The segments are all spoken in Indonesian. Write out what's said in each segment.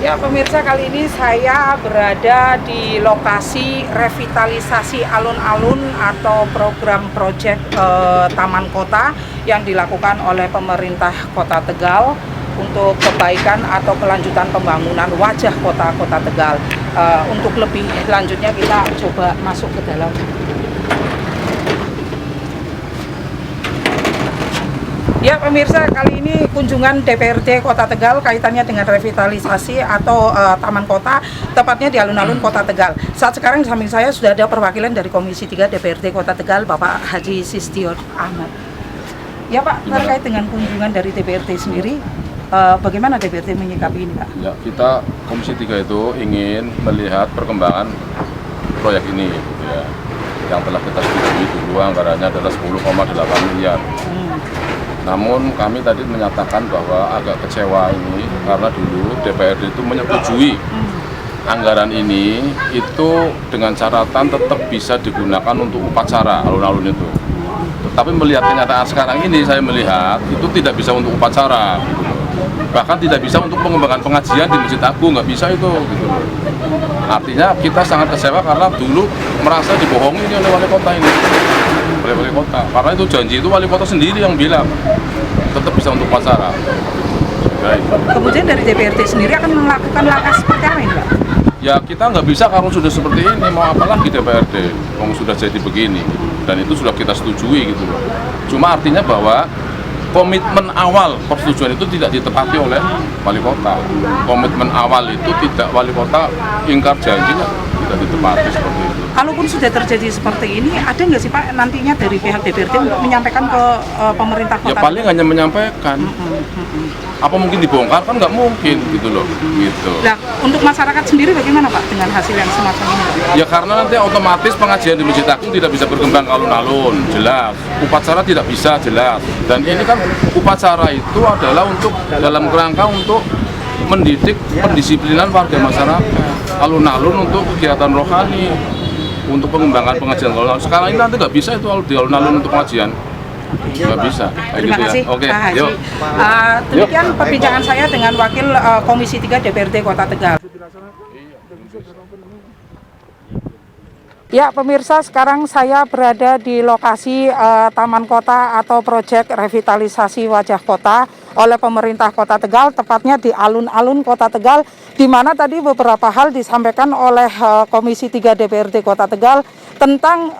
Ya pemirsa, kali ini saya berada di lokasi revitalisasi alun-alun atau program proyek Taman Kota yang dilakukan oleh pemerintah Kota Tegal untuk kebaikan atau kelanjutan pembangunan wajah kota Tegal. Untuk lebih lanjutnya kita coba masuk ke dalam. Ya pemirsa, kali ini kunjungan DPRD Kota Tegal kaitannya dengan revitalisasi atau Taman Kota, tepatnya di alun-alun Kota Tegal. Saat sekarang di samping saya sudah ada perwakilan dari Komisi 3 DPRD Kota Tegal, Bapak Haji Sistion Ahmad. Ya Pak, terkait dengan kunjungan dari DPRD sendiri, bagaimana DPRD menyikapi ini Pak? Ya, kita Komisi 3 itu ingin melihat perkembangan proyek ini ya. Yang telah kita setujui dulu anggarannya adalah 10,8 miliar. Namun kami tadi menyatakan bahwa agak kecewa ini karena dulu DPRD itu menyetujui anggaran ini itu dengan catatan tetap bisa digunakan untuk upacara alun-alun itu. Tetapi melihat kenyataan sekarang ini, saya melihat itu tidak bisa untuk upacara, bahkan tidak bisa untuk pengembangan pengajian di Masjid Agung, nggak bisa itu gitu. Artinya kita sangat kecewa karena dulu merasa dibohongi oleh wali kota ini, oleh wali kota. Karena itu janji itu wali kota sendiri yang bilang tetap bisa untuk upacara. Kemudian dari DPRD sendiri akan melakukan langkah seperti apa ini Pak? Ya kita nggak bisa kalau sudah seperti ini, mau apa lagi DPRD, kalau sudah jadi begini, dan itu sudah kita setujui gitu loh. Cuma artinya bahwa komitmen awal persetujuan itu tidak ditepati oleh wali kota. Komitmen awal itu tidak, wali kota ingkar janjinya tidak ditepati seperti itu. Kalaupun sudah terjadi seperti ini, ada nggak sih Pak nantinya dari pihak DPRD untuk menyampaikan ke pemerintah kota? Ya paling hanya menyampaikan. Apa mungkin dibongkar? Kan nggak mungkin gitu loh. Gitu. Nah, untuk masyarakat sendiri bagaimana Pak dengan hasil yang semacam ini Pak? Ya karena nanti otomatis pengajian di Masjid Agung tidak bisa berkembang alun-alun, jelas. Upacara tidak bisa, jelas. Dan ini kan upacara itu adalah untuk dalam kerangka untuk mendidik pendisiplinan warga masyarakat. Alun-alun untuk kegiatan rohani, untuk pengembangan pengajian alun-alun. Sekarang ini nanti nggak bisa itu di alun-alun untuk pengajian. Nggak bisa. Terima kasih Oke, Pak Haji. yuk. Demikian perbincangan saya dengan Wakil Komisi 3 DPRD Kota Tegal. Ya pemirsa, sekarang saya berada di lokasi Taman Kota atau proyek revitalisasi wajah kota oleh pemerintah Kota Tegal, tepatnya di alun-alun Kota Tegal, di mana tadi beberapa hal disampaikan oleh Komisi 3 DPRD Kota Tegal tentang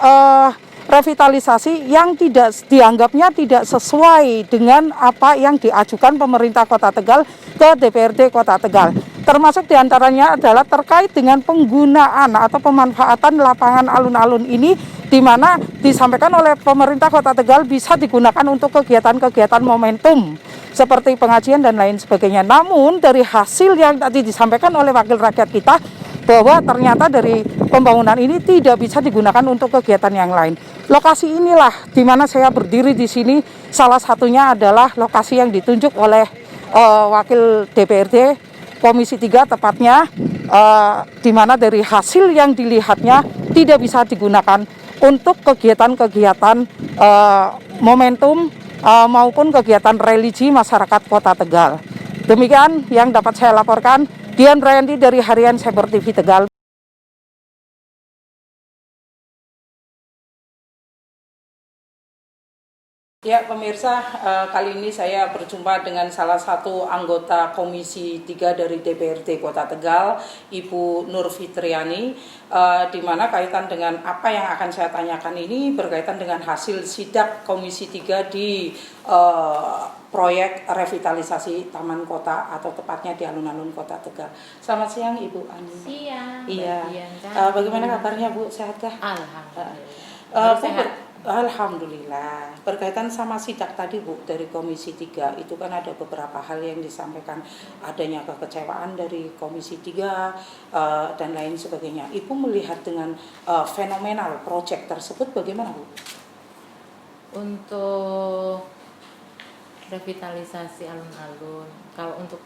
revitalisasi yang dianggapnya tidak sesuai dengan apa yang diajukan pemerintah Kota Tegal ke DPRD Kota Tegal. Termasuk diantaranya adalah terkait dengan penggunaan atau pemanfaatan lapangan alun-alun ini, di mana disampaikan oleh pemerintah Kota Tegal bisa digunakan untuk kegiatan-kegiatan momentum seperti pengajian dan lain sebagainya. Namun dari hasil yang tadi disampaikan oleh wakil rakyat kita, bahwa ternyata dari pembangunan ini tidak bisa digunakan untuk kegiatan yang lain. Lokasi inilah di mana saya berdiri di sini, salah satunya adalah lokasi yang ditunjuk oleh wakil DPRD Komisi 3 tepatnya, di mana dari hasil yang dilihatnya tidak bisa digunakan untuk kegiatan-kegiatan momentum maupun kegiatan religi masyarakat Kota Tegal. Demikian yang dapat saya laporkan. Dian Brayanti dari Harian Cyber TV Tegal. Ya pemirsa, kali ini saya berjumpa dengan salah satu anggota Komisi 3 dari DPRD Kota Tegal, Ibu Nur Fitriani, di mana kaitan dengan apa yang akan saya tanyakan ini berkaitan dengan hasil sidak Komisi 3 di proyek revitalisasi Taman Kota atau tepatnya di alun-alun Kota Tegal. Selamat siang Ibu Ani. Siang. Iya. Bagaimana kabarnya Bu? Sehatkah? Alhamdulillah. Sehat. Alhamdulillah. Berkaitan sama sidak tadi Bu dari Komisi 3, itu kan ada beberapa hal yang disampaikan, adanya kekecewaan dari Komisi 3 dan lain sebagainya. Ibu melihat dengan fenomenal proyek tersebut bagaimana Bu? Untuk revitalisasi alun-alun, kalau untuk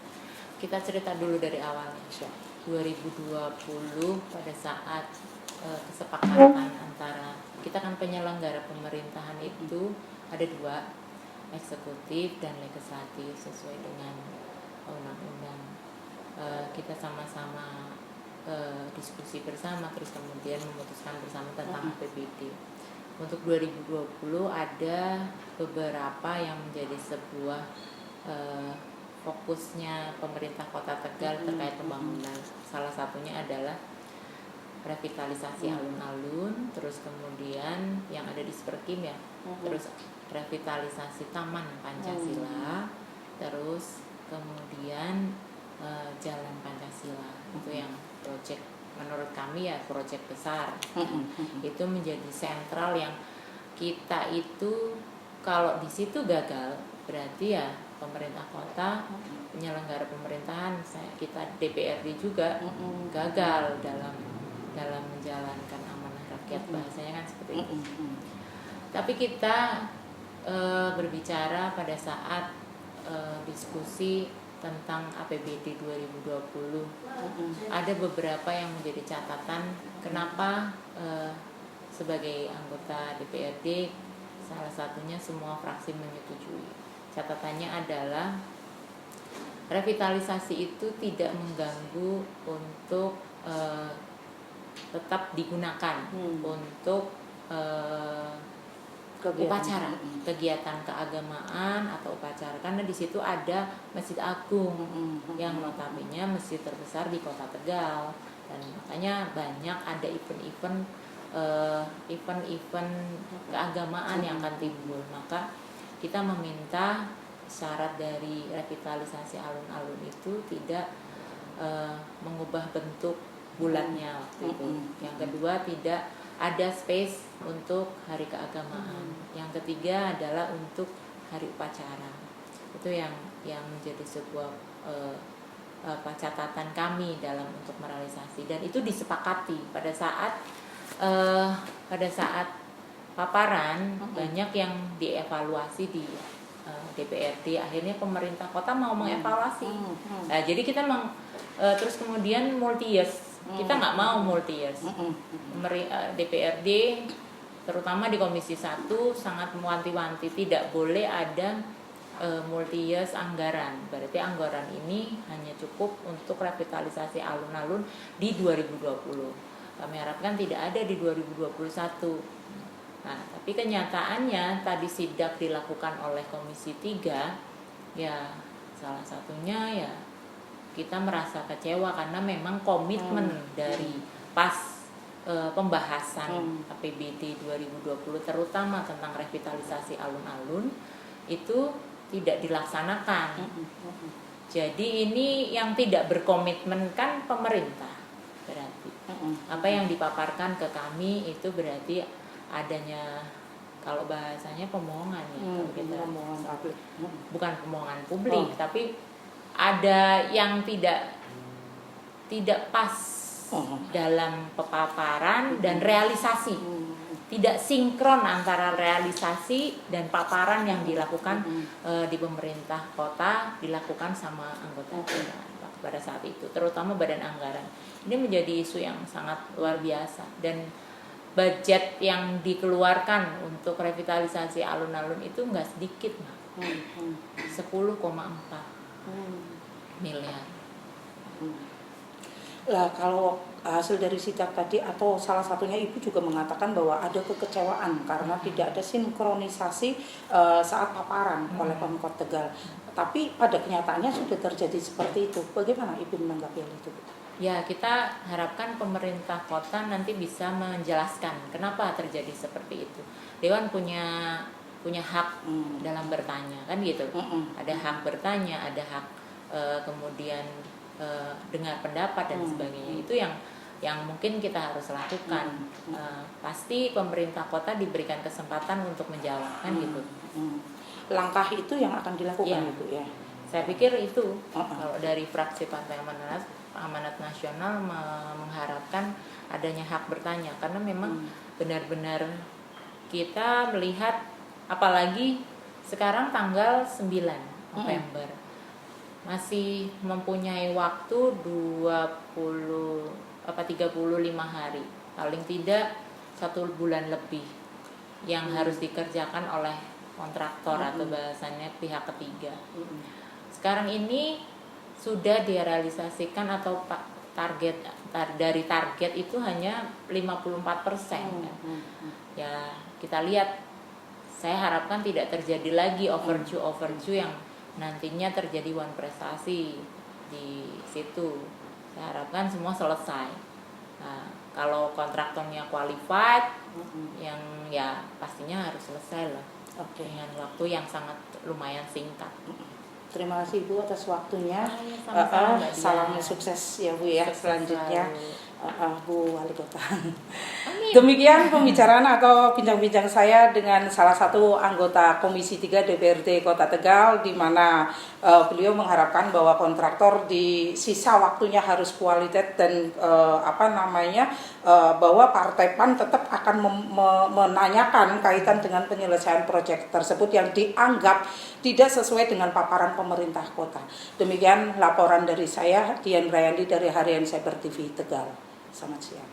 kita cerita dulu dari awalnya, 2020 pada saat kesepakatan antara kita kan penyelenggara pemerintahan itu ada dua, eksekutif dan legislatif sesuai dengan undang-undang kita sama-sama diskusi bersama, terus kemudian memutuskan bersama tentang APBD. Untuk 2020 ada beberapa yang menjadi sebuah fokusnya pemerintah Kota Tegal terkait pembangunan. Salah satunya adalah revitalisasi alun-alun, terus kemudian yang ada di Sperkim ya, terus revitalisasi Taman Pancasila, terus kemudian Jalan Pancasila. Itu yang proyek, menurut kami ya proyek besar. Itu menjadi sentral yang kita itu kalau di situ gagal berarti ya pemerintah kota, penyelenggara pemerintahan, kita DPRD juga gagal dalam menjalankan amanah rakyat, bahasanya kan seperti itu. Tapi kita berbicara pada saat diskusi tentang APBD 2020, ada beberapa yang menjadi catatan kenapa sebagai anggota DPRD salah satunya semua fraksi menyetujui. Catatannya adalah revitalisasi itu tidak mengganggu untuk tetap digunakan untuk upacara, kegiatan keagamaan atau upacara, karena di situ ada Masjid Agung yang notabene masjid terbesar di Kota Tegal, dan makanya banyak ada event-event keagamaan yang akan timbul. Maka kita meminta syarat dari revitalisasi alun-alun itu tidak mengubah bentuk bulatnya waktu itu. Yang kedua, tidak ada space untuk hari keagamaan. Yang ketiga adalah untuk hari upacara. Itu yang menjadi sebuah catatan kami dalam untuk merealisasi, dan itu disepakati pada saat paparan. Banyak yang dievaluasi di DPRD. Akhirnya pemerintah kota mau mengevaluasi. Nah, jadi kita terus kemudian multi years. Kita nggak mau multi years. DPRD terutama di Komisi 1 sangat mewanti-wanti tidak boleh ada multi years anggaran. Berarti anggaran ini hanya cukup untuk revitalisasi alun-alun di 2020. Kami harapkan tidak ada di 2021. Nah, tapi kenyataannya tadi sidak dilakukan oleh Komisi 3, ya salah satunya ya kita merasa kecewa karena memang komitmen dari pas pembahasan APBD 2020 terutama tentang revitalisasi alun-alun itu tidak dilaksanakan. Jadi ini yang tidak berkomitmen kan pemerintah berarti. Apa yang dipaparkan ke kami itu berarti adanya, kalau bahasanya pembohongan ya, bukan pembohongan publik, tapi ada yang tidak pas dalam paparan dan realisasi, tidak sinkron antara realisasi dan paparan yang dilakukan di pemerintah kota dilakukan sama anggota pada saat itu, terutama badan anggaran. Ini menjadi isu yang sangat luar biasa, dan budget yang dikeluarkan untuk revitalisasi alun-alun itu nggak sedikit, Mbak. 10,4 miliar. Lah kalau hasil dari sidak tadi, atau salah satunya Ibu juga mengatakan bahwa ada kekecewaan karena tidak ada sinkronisasi saat paparan oleh Pemkot Tegal. Tapi pada kenyataannya sudah terjadi seperti itu. Bagaimana Ibu menanggapi hal itu? Ya, kita harapkan pemerintah kota nanti bisa menjelaskan kenapa terjadi seperti itu. Dewan punya hak dalam bertanya, kan gitu. Ada hak bertanya, ada hak kemudian dengar pendapat dan sebagainya. Itu yang mungkin kita harus lakukan. Pasti pemerintah kota diberikan kesempatan untuk menjawab, kan gitu. Langkah itu yang akan dilakukan Ibu ya. Saya pikir itu kalau dari fraksi Partai Amanat Nasional mengharapkan adanya hak bertanya, karena memang benar-benar kita melihat, apalagi sekarang tanggal 9 November masih mempunyai waktu 35 hari, paling tidak 1 bulan lebih yang harus dikerjakan oleh kontraktor atau bahasanya pihak ketiga. Sekarang ini sudah direalisasikan atau dari target itu hanya 54%. Ya kita lihat, saya harapkan tidak terjadi lagi overdue yang nantinya terjadi one prestasi di situ. Saya harapkan semua selesai. Nah, kalau kontraktornya qualified, yang ya pastinya harus selesai lah. Dengan waktu yang sangat lumayan singkat. Terima kasih Bu atas waktunya. Sama-sama, Mbak Dian. Salam sukses ya Bu ya selanjutnya. Bu Wali Kota. Amin. Demikian pembicaraan atau bincang-bincang saya dengan salah satu anggota Komisi 3 DPRD Kota Tegal, di mana beliau mengharapkan bahwa kontraktor di sisa waktunya harus kualitas dan bahwa Partai PAN tetap akan menanyakan kaitan dengan penyelesaian proyek tersebut yang dianggap tidak sesuai dengan paparan pemerintah kota. Demikian laporan dari saya, Dian Rayandi dari Harian Cyber TV Tegal. Selamat siang.